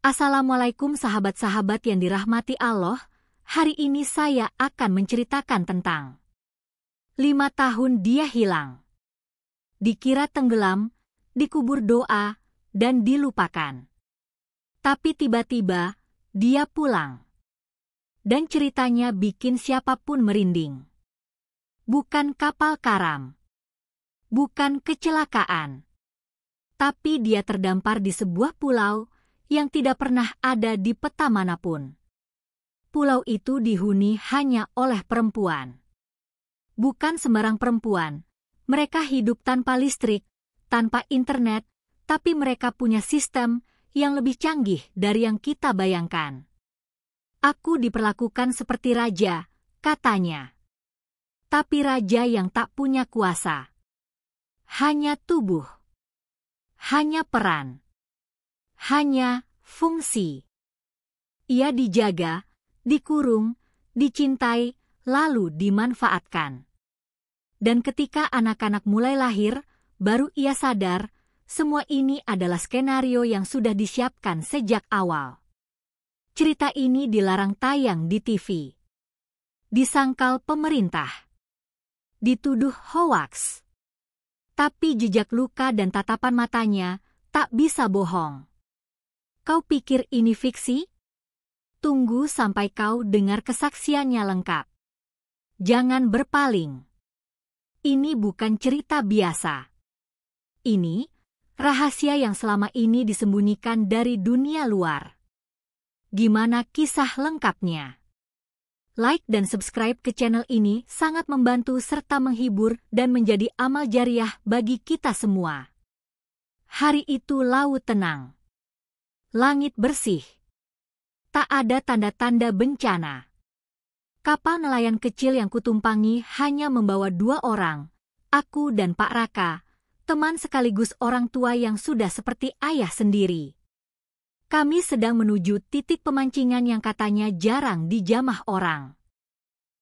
Assalamualaikum sahabat-sahabat yang dirahmati Allah. Hari ini saya akan menceritakan tentang 5 tahun dia hilang. Dikira tenggelam, dikubur doa, dan dilupakan. Tapi tiba-tiba, dia pulang. Dan ceritanya bikin siapapun merinding. Bukan kapal karam. Bukan kecelakaan. Tapi dia terdampar di sebuah pulau yang tidak pernah ada di peta manapun. Pulau itu dihuni hanya oleh perempuan. Bukan sembarang perempuan. Mereka hidup tanpa listrik, tanpa internet, tapi mereka punya sistem yang lebih canggih dari yang kita bayangkan. Aku diperlakukan seperti raja, katanya. Tapi raja yang tak punya kuasa. Hanya tubuh. Hanya peran. Hanya fungsi. Ia dijaga, dikurung, dicintai, lalu dimanfaatkan. Dan ketika anak-anak mulai lahir, baru ia sadar, semua ini adalah skenario yang sudah disiapkan sejak awal. Cerita ini dilarang tayang di TV. Disangkal pemerintah. Dituduh hoaks. Tapi jejak luka dan tatapan matanya tak bisa bohong. Kau pikir ini fiksi? Tunggu sampai kau dengar kesaksiannya lengkap. Jangan berpaling. Ini bukan cerita biasa. Ini rahasia yang selama ini disembunyikan dari dunia luar. Gimana kisah lengkapnya? Like dan subscribe ke channel ini sangat membantu serta menghibur dan menjadi amal jariah bagi kita semua. Hari itu laut tenang. Langit bersih. Tak ada tanda-tanda bencana. Kapal nelayan kecil yang kutumpangi hanya membawa 2 orang, aku dan Pak Raka, teman sekaligus orang tua yang sudah seperti ayah sendiri. Kami sedang menuju titik pemancingan yang katanya jarang dijamah orang.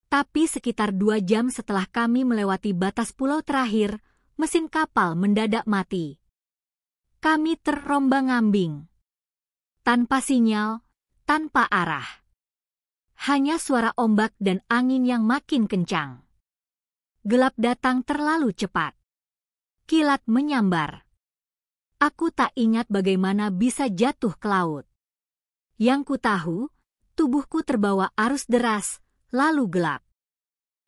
Tapi sekitar 2 jam setelah kami melewati batas pulau terakhir, mesin kapal mendadak mati. Kami terombang-ambing. Tanpa sinyal, tanpa arah. Hanya suara ombak dan angin yang makin kencang. Gelap datang terlalu cepat. Kilat menyambar. Aku tak ingat bagaimana bisa jatuh ke laut. Yang ku tahu, tubuhku terbawa arus deras, lalu gelap.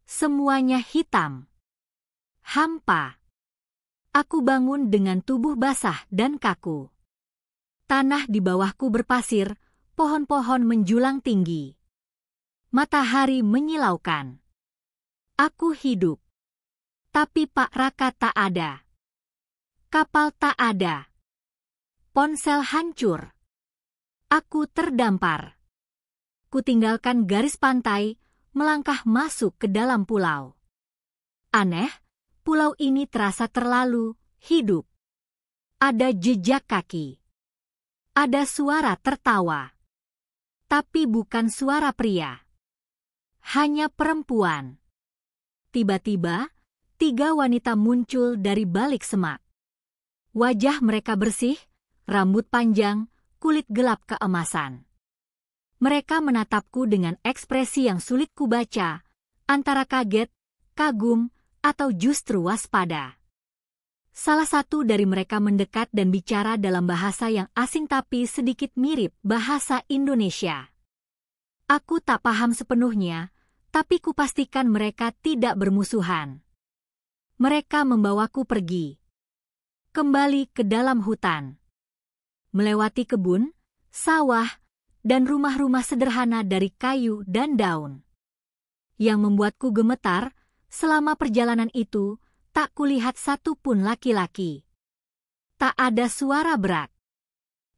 Semuanya hitam. Hampa. Aku bangun dengan tubuh basah dan kaku. Tanah di bawahku berpasir, pohon-pohon menjulang tinggi. Matahari menyilaukan. Aku hidup. Tapi Pak Raka tak ada. Kapal tak ada. Ponsel hancur. Aku terdampar. Kutinggalkan garis pantai, melangkah masuk ke dalam pulau. Aneh, pulau ini terasa terlalu hidup. Ada jejak kaki. Ada suara tertawa. Tapi bukan suara pria. Hanya perempuan. Tiba-tiba, 3 wanita muncul dari balik semak. Wajah mereka bersih, rambut panjang, kulit gelap keemasan. Mereka menatapku dengan ekspresi yang sulit kubaca, antara kaget, kagum, atau justru waspada. Salah satu dari mereka mendekat dan bicara dalam bahasa yang asing tapi sedikit mirip bahasa Indonesia. Aku tak paham sepenuhnya, tapi kupastikan mereka tidak bermusuhan. Mereka membawaku pergi. Kembali ke dalam hutan. Melewati kebun, sawah, dan rumah-rumah sederhana dari kayu dan daun. Yang membuatku gemetar, selama perjalanan itu, tak kulihat satupun laki-laki. Tak ada suara berat.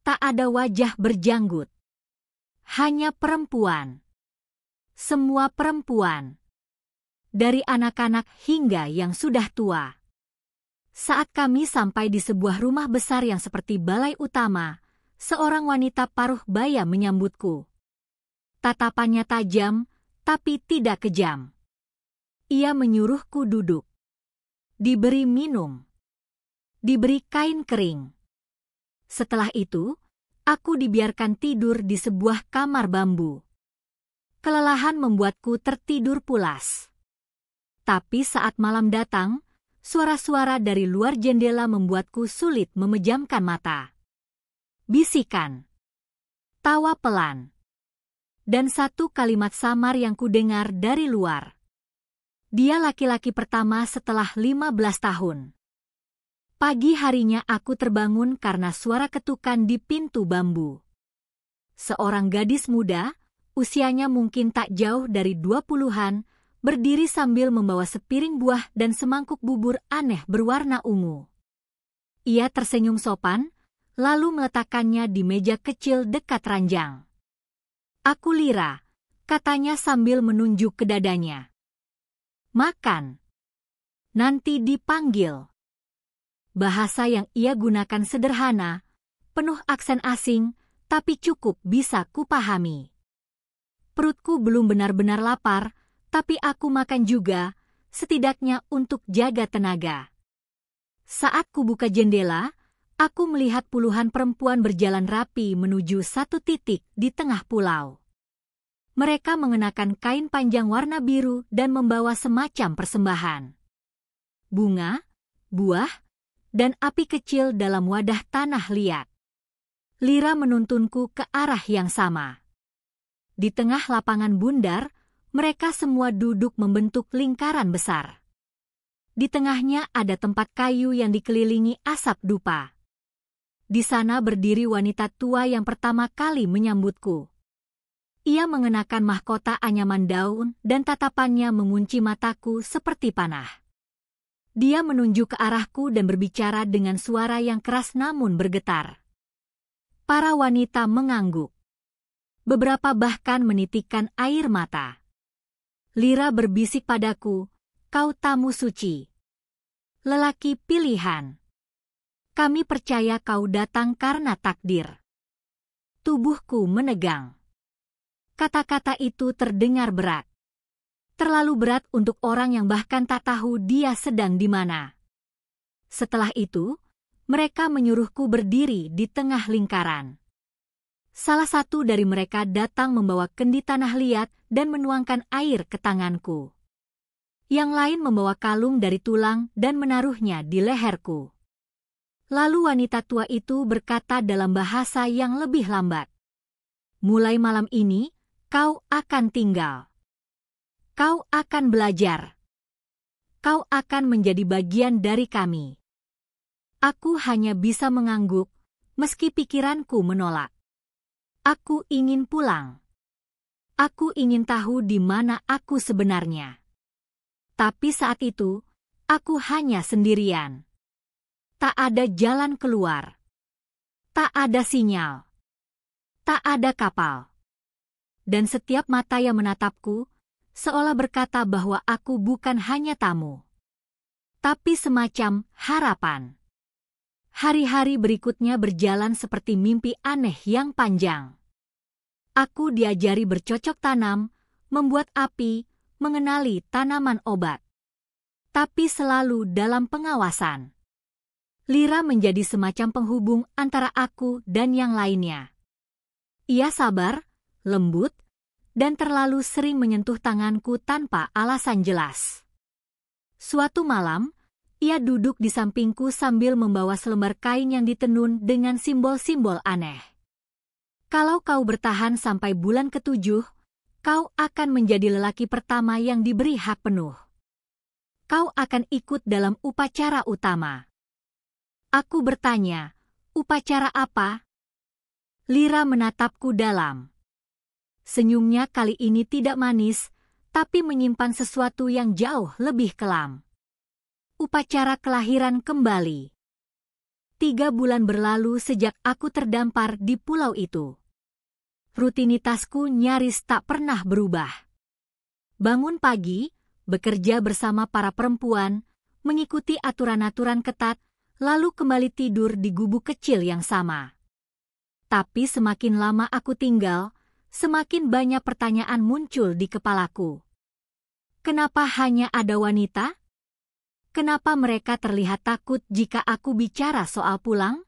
Tak ada wajah berjanggut. Hanya perempuan. Semua perempuan. Dari anak-anak hingga yang sudah tua. Saat kami sampai di sebuah rumah besar yang seperti balai utama, seorang wanita paruh baya menyambutku. Tatapannya tajam, tapi tidak kejam. Ia menyuruhku duduk. Diberi minum. Diberi kain kering. Setelah itu, Aku dibiarkan tidur di sebuah kamar bambu. Kelelahan membuatku tertidur pulas. Tapi saat malam datang, suara-suara dari luar jendela membuatku sulit memejamkan mata. Bisikan, tawa pelan, dan satu kalimat samar yang kudengar dari luar. Dia laki-laki pertama setelah 15 tahun. Pagi harinya aku terbangun karena suara ketukan di pintu bambu. Seorang gadis muda, usianya mungkin tak jauh dari 20-an, berdiri sambil membawa sepiring buah dan semangkuk bubur aneh berwarna ungu. Ia tersenyum sopan, lalu meletakkannya di meja kecil dekat ranjang. "Aku Lira," katanya sambil menunjuk ke dadanya. "Makan. Nanti dipanggil." Bahasa yang ia gunakan sederhana, penuh aksen asing, tapi cukup bisa kupahami. Perutku belum benar-benar lapar, tapi aku makan juga, setidaknya untuk jaga tenaga. Saat kubuka jendela, aku melihat puluhan perempuan berjalan rapi menuju satu titik di tengah pulau. Mereka mengenakan kain panjang warna biru dan membawa semacam persembahan. Bunga, buah, dan api kecil dalam wadah tanah liat. Lira menuntunku ke arah yang sama. Di tengah lapangan bundar, mereka semua duduk membentuk lingkaran besar. Di tengahnya ada tempat kayu yang dikelilingi asap dupa. Di sana berdiri wanita tua yang pertama kali menyambutku. Ia mengenakan mahkota anyaman daun dan tatapannya mengunci mataku seperti panah. Dia menunjuk ke arahku dan berbicara dengan suara yang keras namun bergetar. Para wanita mengangguk. Beberapa bahkan menitikkan air mata. Lira berbisik padaku, "Kau tamu suci. Lelaki pilihan. Kami percaya kau datang karena takdir." Tubuhku menegang. Kata-kata itu terdengar berat. Terlalu berat untuk orang yang bahkan tak tahu dia sedang di mana. Setelah itu, mereka menyuruhku berdiri di tengah lingkaran. Salah satu dari mereka datang membawa kendi tanah liat dan menuangkan air ke tanganku. Yang lain membawa kalung dari tulang dan menaruhnya di leherku. Lalu wanita tua itu berkata dalam bahasa yang lebih lambat, "Mulai malam ini, kau akan tinggal. Kau akan belajar. Kau akan menjadi bagian dari kami." Aku hanya bisa mengangguk, meski pikiranku menolak. Aku ingin pulang. Aku ingin tahu di mana aku sebenarnya. Tapi saat itu, aku hanya sendirian. Tak ada jalan keluar. Tak ada sinyal. Tak ada kapal. Dan setiap mata yang menatapku, seolah berkata bahwa aku bukan hanya tamu, tapi semacam harapan. Hari-hari berikutnya berjalan seperti mimpi aneh yang panjang. Aku diajari bercocok tanam, membuat api, mengenali tanaman obat. Tapi selalu dalam pengawasan. Lira menjadi semacam penghubung antara aku dan yang lainnya. Ia sabar, lembut, dan terlalu sering menyentuh tanganku tanpa alasan jelas. Suatu malam, ia duduk di sampingku sambil membawa selembar kain yang ditenun dengan simbol-simbol aneh. "Kalau kau bertahan sampai bulan ke-7, kau akan menjadi lelaki pertama yang diberi hak penuh. Kau akan ikut dalam upacara utama." Aku bertanya, "Upacara apa?" Lira menatapku dalam. Senyumnya kali ini tidak manis, tapi menyimpan sesuatu yang jauh lebih kelam. Upacara kelahiran kembali. 3 bulan berlalu sejak aku terdampar di pulau itu. Rutinitasku nyaris tak pernah berubah. Bangun pagi, bekerja bersama para perempuan, mengikuti aturan-aturan ketat, lalu kembali tidur di gubuk kecil yang sama. Tapi semakin lama aku tinggal, semakin banyak pertanyaan muncul di kepalaku. Kenapa hanya ada wanita? Kenapa mereka terlihat takut jika aku bicara soal pulang?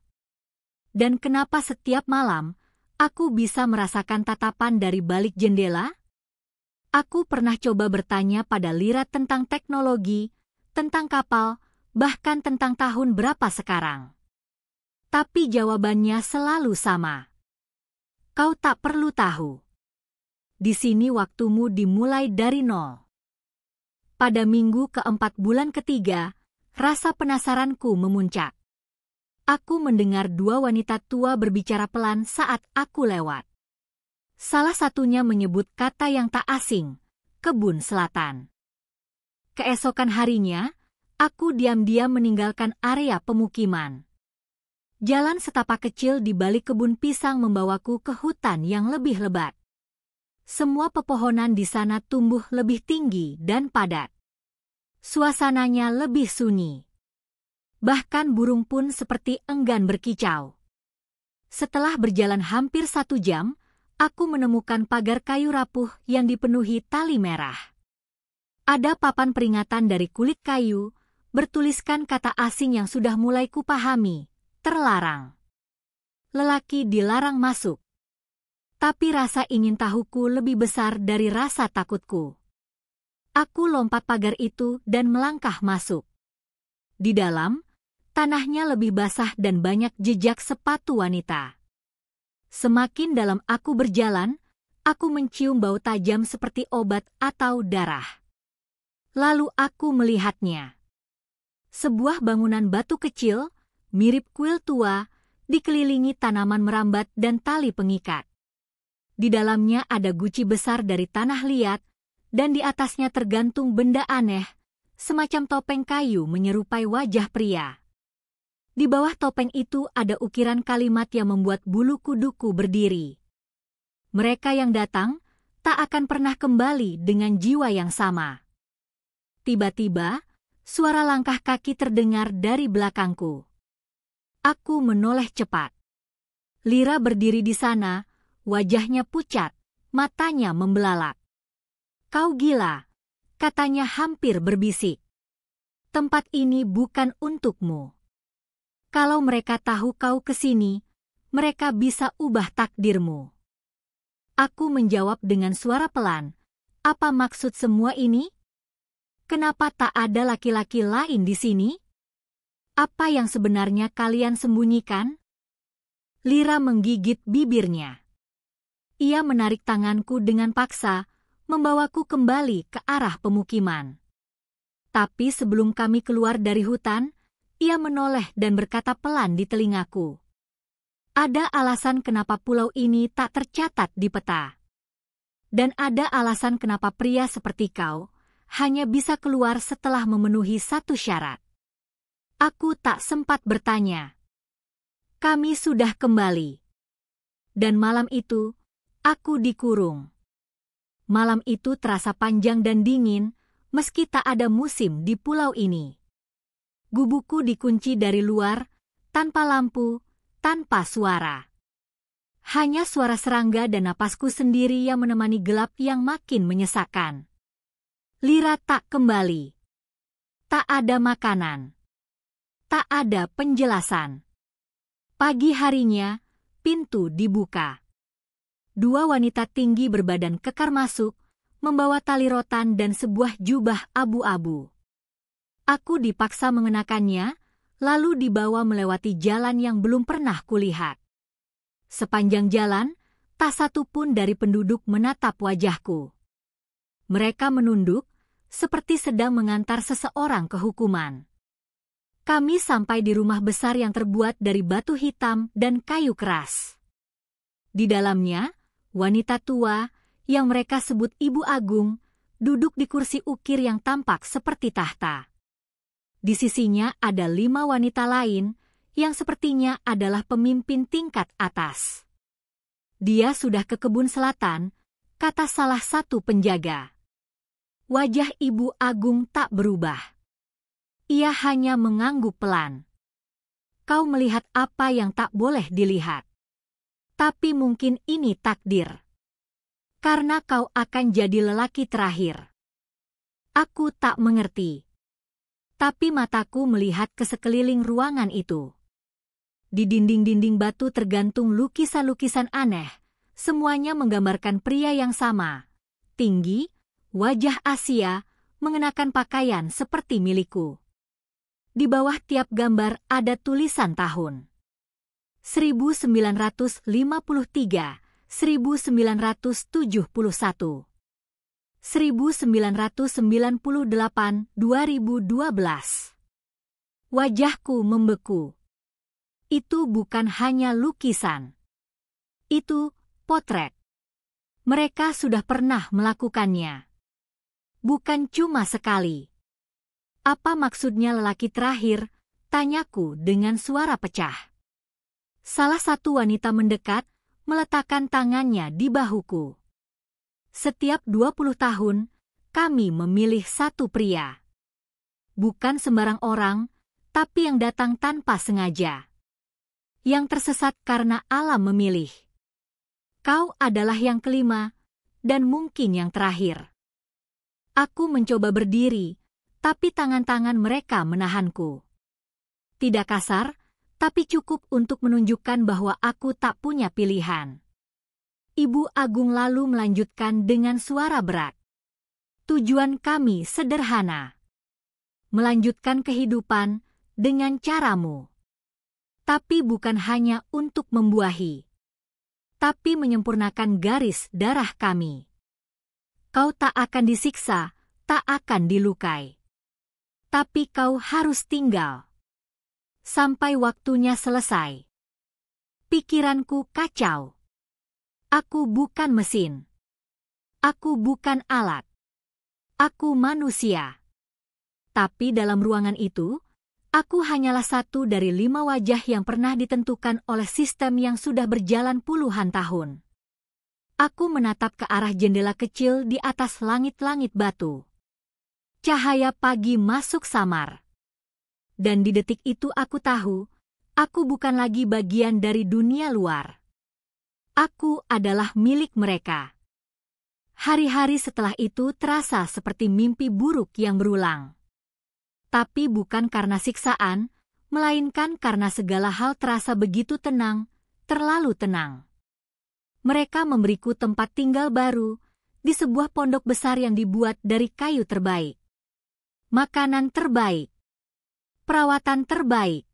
Dan kenapa setiap malam, aku bisa merasakan tatapan dari balik jendela? Aku pernah coba bertanya pada Lira tentang teknologi, tentang kapal, bahkan tentang tahun berapa sekarang. Tapi jawabannya selalu sama. Kau tak perlu tahu. Di sini waktumu dimulai dari nol. Pada minggu keempat bulan ketiga, rasa penasaranku memuncak. Aku mendengar dua wanita tua berbicara pelan saat aku lewat. Salah satunya menyebut kata yang tak asing, kebun selatan. Keesokan harinya, aku diam-diam meninggalkan area pemukiman. Jalan setapak kecil di balik kebun pisang membawaku ke hutan yang lebih lebat. Semua pepohonan di sana tumbuh lebih tinggi dan padat. Suasananya lebih sunyi. Bahkan burung pun seperti enggan berkicau. Setelah berjalan hampir 1 jam, aku menemukan pagar kayu rapuh yang dipenuhi tali merah. Ada papan peringatan dari kulit kayu, bertuliskan kata asing yang sudah mulai kupahami, terlarang. Lelaki dilarang masuk. Tapi rasa ingin tahuku lebih besar dari rasa takutku. Aku lompat pagar itu dan melangkah masuk. Di dalam, tanahnya lebih basah dan banyak jejak sepatu wanita. Semakin dalam aku berjalan, aku mencium bau tajam seperti obat atau darah. Lalu aku melihatnya. Sebuah bangunan batu kecil, mirip kuil tua, dikelilingi tanaman merambat dan tali pengikat. Di dalamnya ada guci besar dari tanah liat, dan di atasnya tergantung benda aneh, semacam topeng kayu menyerupai wajah pria. Di bawah topeng itu ada ukiran kalimat yang membuat bulu kuduku berdiri. Mereka yang datang tak akan pernah kembali dengan jiwa yang sama. Tiba-tiba, suara langkah kaki terdengar dari belakangku. Aku menoleh cepat. Lira berdiri di sana, wajahnya pucat, matanya membelalak. Kau gila, katanya hampir berbisik. Tempat ini bukan untukmu. Kalau mereka tahu kau kesini, mereka bisa ubah takdirmu. Aku menjawab dengan suara pelan, apa maksud semua ini? Kenapa tak ada laki-laki lain di sini? Apa yang sebenarnya kalian sembunyikan? Lira menggigit bibirnya. Ia menarik tanganku dengan paksa, membawaku kembali ke arah pemukiman. Tapi sebelum kami keluar dari hutan, ia menoleh dan berkata pelan di telingaku. Ada alasan kenapa pulau ini tak tercatat di peta. Dan ada alasan kenapa pria seperti kau hanya bisa keluar setelah memenuhi satu syarat. Aku tak sempat bertanya. Kami sudah kembali. Dan malam itu, aku dikurung. Malam itu terasa panjang dan dingin, meski tak ada musim di pulau ini. Gubukku dikunci dari luar, tanpa lampu, tanpa suara. Hanya suara serangga dan napasku sendiri yang menemani gelap yang makin menyesakkan. Lira tak kembali. Tak ada makanan. Tak ada penjelasan. Pagi harinya, pintu dibuka. Dua wanita tinggi berbadan kekar masuk, membawa tali rotan dan sebuah jubah abu-abu. Aku dipaksa mengenakannya, lalu dibawa melewati jalan yang belum pernah kulihat. Sepanjang jalan, tak satu pun dari penduduk menatap wajahku. Mereka menunduk, seperti sedang mengantar seseorang ke hukuman. Kami sampai di rumah besar yang terbuat dari batu hitam dan kayu keras. Di dalamnya, wanita tua, yang mereka sebut Ibu Agung, duduk di kursi ukir yang tampak seperti tahta. Di sisinya ada 5 wanita lain, yang sepertinya adalah pemimpin tingkat atas. Dia sudah ke kebun selatan, kata salah satu penjaga. Wajah Ibu Agung tak berubah. Ia hanya mengangguk pelan. Kau melihat apa yang tak boleh dilihat. Tapi mungkin ini takdir. Karena kau akan jadi lelaki terakhir. Aku tak mengerti. Tapi mataku melihat ke sekeliling ruangan itu. Di dinding-dinding batu tergantung lukisan-lukisan aneh. Semuanya menggambarkan pria yang sama. Tinggi, wajah Asia, mengenakan pakaian seperti milikku. Di bawah tiap gambar ada tulisan tahun. 1953, 1971, 1998, 2012. Wajahku membeku. Itu bukan hanya lukisan. Itu potret. Mereka sudah pernah melakukannya. Bukan cuma sekali. Apa maksudnya lelaki terakhir? Tanyaku dengan suara pecah. Salah satu wanita mendekat, meletakkan tangannya di bahuku. Setiap 20 tahun, kami memilih satu pria. Bukan sembarang orang, tapi yang datang tanpa sengaja. Yang tersesat karena alam memilih. Kau adalah yang kelima, dan mungkin yang terakhir. Aku mencoba berdiri, tapi tangan-tangan mereka menahanku. Tidak kasar, tapi cukup untuk menunjukkan bahwa aku tak punya pilihan. Ibu Agung lalu melanjutkan dengan suara berat. Tujuan kami sederhana. Melanjutkan kehidupan dengan caramu. Tapi bukan hanya untuk membuahi. Tapi menyempurnakan garis darah kami. Kau tak akan disiksa, tak akan dilukai. Tapi kau harus tinggal. Sampai waktunya selesai. Pikiranku kacau. Aku bukan mesin. Aku bukan alat. Aku manusia. Tapi dalam ruangan itu, aku hanyalah satu dari 5 wajah yang pernah ditentukan oleh sistem yang sudah berjalan puluhan tahun. Aku menatap ke arah jendela kecil di atas langit-langit batu. Cahaya pagi masuk samar. Dan di detik itu aku tahu, aku bukan lagi bagian dari dunia luar. Aku adalah milik mereka. Hari-hari setelah itu terasa seperti mimpi buruk yang berulang. Tapi bukan karena siksaan, melainkan karena segala hal terasa begitu tenang, terlalu tenang. Mereka memberiku tempat tinggal baru, di sebuah pondok besar yang dibuat dari kayu terbaik. Makanan terbaik. Perawatan terbaik.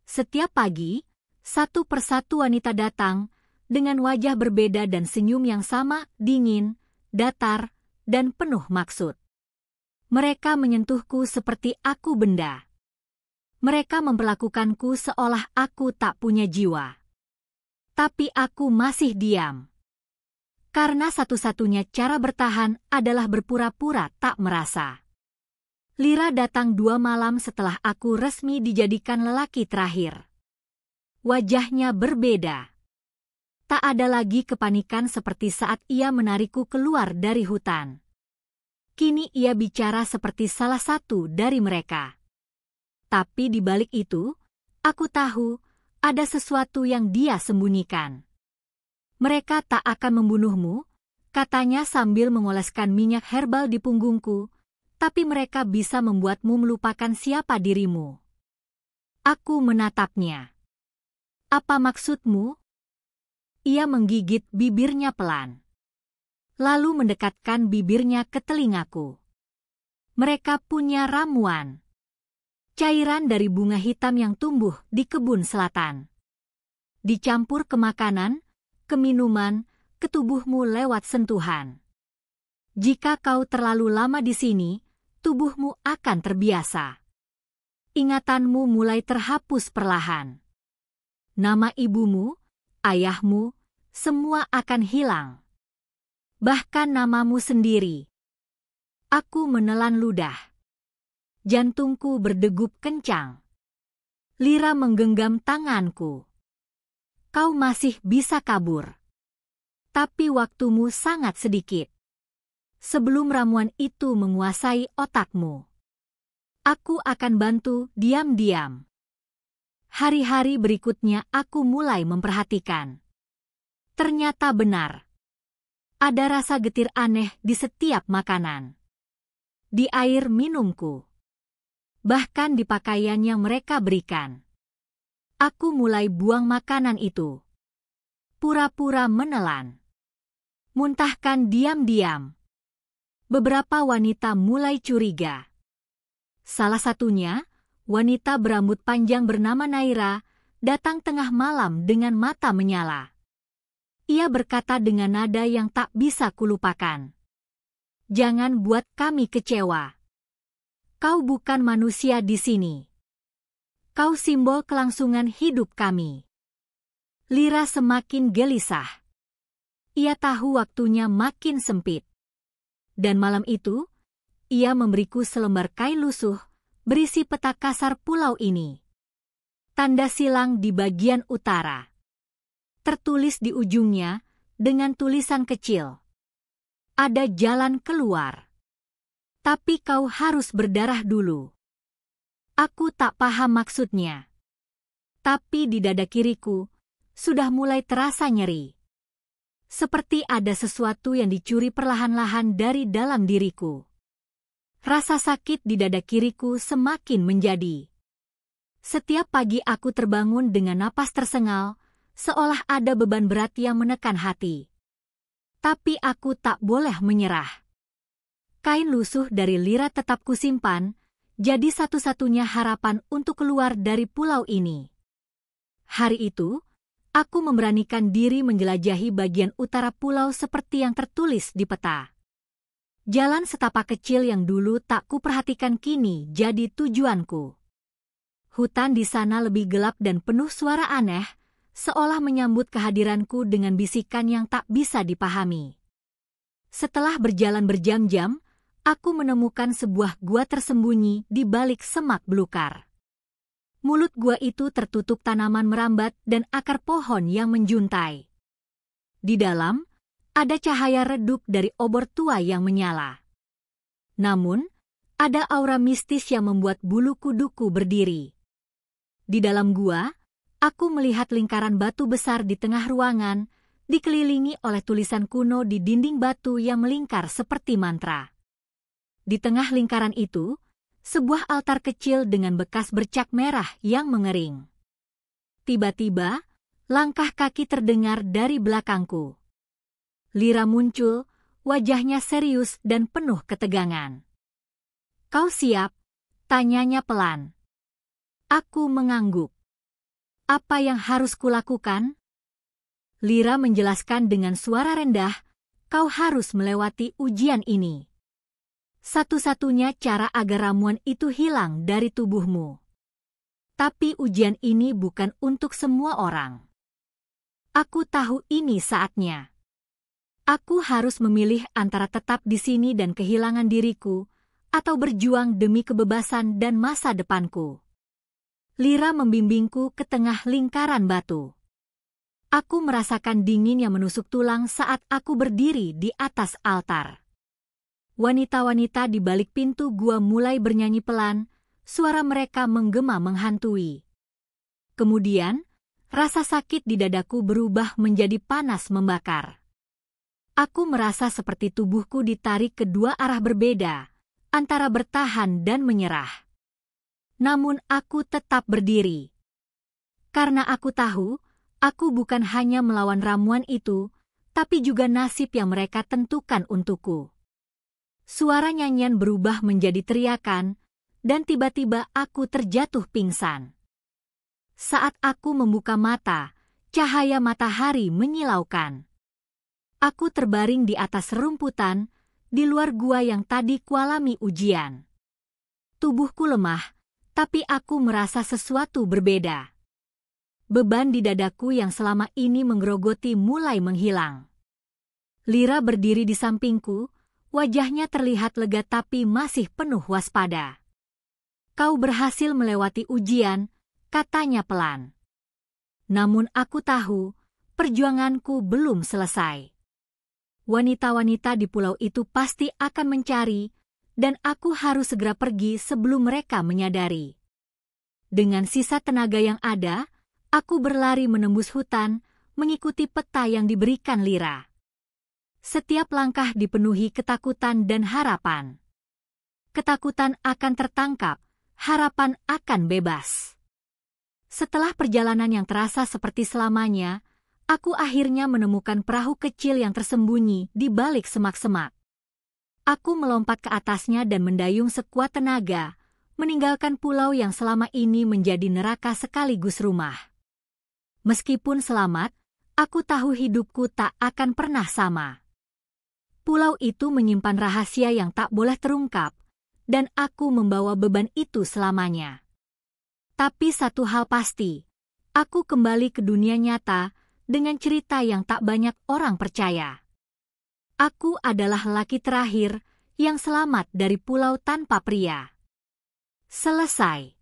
Setiap pagi, satu persatu wanita datang, dengan wajah berbeda dan senyum yang sama, dingin, datar, dan penuh maksud. Mereka menyentuhku seperti aku benda. Mereka memperlakukanku seolah aku tak punya jiwa. Tapi aku masih diam. Karena satu-satunya cara bertahan adalah berpura-pura tak merasa. Lira datang 2 malam setelah aku resmi dijadikan lelaki terakhir. Wajahnya berbeda. Tak ada lagi kepanikan seperti saat ia menarikku keluar dari hutan. Kini ia bicara seperti salah satu dari mereka. Tapi di balik itu, aku tahu ada sesuatu yang dia sembunyikan. Mereka tak akan membunuhmu, katanya sambil mengoleskan minyak herbal di punggungku, tapi mereka bisa membuatmu melupakan siapa dirimu. Aku menatapnya. Apa maksudmu? Ia menggigit bibirnya pelan. Lalu mendekatkan bibirnya ke telingaku. Mereka punya ramuan. Cairan dari bunga hitam yang tumbuh di kebun selatan. Dicampur ke makanan, ke minuman, ke tubuhmu lewat sentuhan. Jika kau terlalu lama di sini, tubuhmu akan terbiasa. Ingatanmu mulai terhapus perlahan. Nama ibumu, ayahmu, semua akan hilang. Bahkan namamu sendiri. Aku menelan ludah. Jantungku berdegup kencang. Lira menggenggam tanganku. Kau masih bisa kabur. Tapi waktumu sangat sedikit. Sebelum ramuan itu menguasai otakmu. Aku akan bantu diam-diam. Hari-hari berikutnya aku mulai memperhatikan. Ternyata benar. Ada rasa getir aneh di setiap makanan. Di air minumku. Bahkan di pakaian yang mereka berikan. Aku mulai buang makanan itu. Pura-pura menelan. Muntahkan diam-diam. Beberapa wanita mulai curiga. Salah satunya, wanita berambut panjang bernama Naira, datang tengah malam dengan mata menyala. Ia berkata dengan nada yang tak bisa kulupakan. Jangan buat kami kecewa. Kau bukan manusia di sini. Kau simbol kelangsungan hidup kami. Lira semakin gelisah. Ia tahu waktunya makin sempit. Dan malam itu, ia memberiku selembar kain lusuh berisi peta kasar pulau ini. Tanda silang di bagian utara. Tertulis di ujungnya dengan tulisan kecil. Ada jalan keluar. Tapi kau harus berdarah dulu. Aku tak paham maksudnya. Tapi di dada kiriku sudah mulai terasa nyeri. Seperti ada sesuatu yang dicuri perlahan-lahan dari dalam diriku. Rasa sakit di dada kiriku semakin menjadi. Setiap pagi aku terbangun dengan napas tersengal, seolah ada beban berat yang menekan hati. Tapi aku tak boleh menyerah. Kain lusuh dari Lira tetap kusimpan, jadi satu-satunya harapan untuk keluar dari pulau ini. Hari itu, aku memberanikan diri menjelajahi bagian utara pulau seperti yang tertulis di peta. Jalan setapak kecil yang dulu tak kuperhatikan kini jadi tujuanku. Hutan di sana lebih gelap dan penuh suara aneh, seolah menyambut kehadiranku dengan bisikan yang tak bisa dipahami. Setelah berjalan berjam-jam, aku menemukan sebuah gua tersembunyi di balik semak belukar. Mulut gua itu tertutup tanaman merambat dan akar pohon yang menjuntai. Di dalam, ada cahaya redup dari obor tua yang menyala. Namun, ada aura mistis yang membuat bulu kuduku berdiri. Di dalam gua, aku melihat lingkaran batu besar di tengah ruangan, dikelilingi oleh tulisan kuno di dinding batu yang melingkar seperti mantra. Di tengah lingkaran itu, sebuah altar kecil dengan bekas bercak merah yang mengering. Tiba-tiba, langkah kaki terdengar dari belakangku. Lira muncul, wajahnya serius dan penuh ketegangan. "Kau siap?" tanyanya pelan. Aku mengangguk. "Apa yang harus kulakukan?" Lira menjelaskan dengan suara rendah, "Kau harus melewati ujian ini. Satu-satunya cara agar ramuan itu hilang dari tubuhmu. Tapi ujian ini bukan untuk semua orang. Aku tahu ini saatnya. Aku harus memilih antara tetap di sini dan kehilangan diriku, atau berjuang demi kebebasan dan masa depanku." Lira membimbingku ke tengah lingkaran batu. Aku merasakan dingin yang menusuk tulang saat aku berdiri di atas altar. Wanita-wanita di balik pintu gua mulai bernyanyi pelan, suara mereka menggema menghantui. Kemudian, rasa sakit di dadaku berubah menjadi panas membakar. Aku merasa seperti tubuhku ditarik ke dua arah berbeda, antara bertahan dan menyerah. Namun aku tetap berdiri. Karena aku tahu, aku bukan hanya melawan ramuan itu, tapi juga nasib yang mereka tentukan untukku. Suara nyanyian berubah menjadi teriakan, dan tiba-tiba aku terjatuh pingsan. Saat aku membuka mata, cahaya matahari menyilaukan. Aku terbaring di atas rumputan, di luar gua yang tadi kualami ujian. Tubuhku lemah, tapi aku merasa sesuatu berbeda. Beban di dadaku yang selama ini menggerogoti mulai menghilang. Lira berdiri di sampingku, wajahnya terlihat lega tapi masih penuh waspada. "Kau berhasil melewati ujian," katanya pelan. Namun aku tahu, perjuanganku belum selesai. Wanita-wanita di pulau itu pasti akan mencari, dan aku harus segera pergi sebelum mereka menyadari. Dengan sisa tenaga yang ada, aku berlari menembus hutan, mengikuti peta yang diberikan Lira. Setiap langkah dipenuhi ketakutan dan harapan. Ketakutan akan tertangkap, harapan akan bebas. Setelah perjalanan yang terasa seperti selamanya, aku akhirnya menemukan perahu kecil yang tersembunyi di balik semak-semak. Aku melompat ke atasnya dan mendayung sekuat tenaga, meninggalkan pulau yang selama ini menjadi neraka sekaligus rumah. Meskipun selamat, aku tahu hidupku tak akan pernah sama. Pulau itu menyimpan rahasia yang tak boleh terungkap, dan aku membawa beban itu selamanya. Tapi satu hal pasti, aku kembali ke dunia nyata dengan cerita yang tak banyak orang percaya. Aku adalah laki terakhir yang selamat dari pulau tanpa pria. Selesai.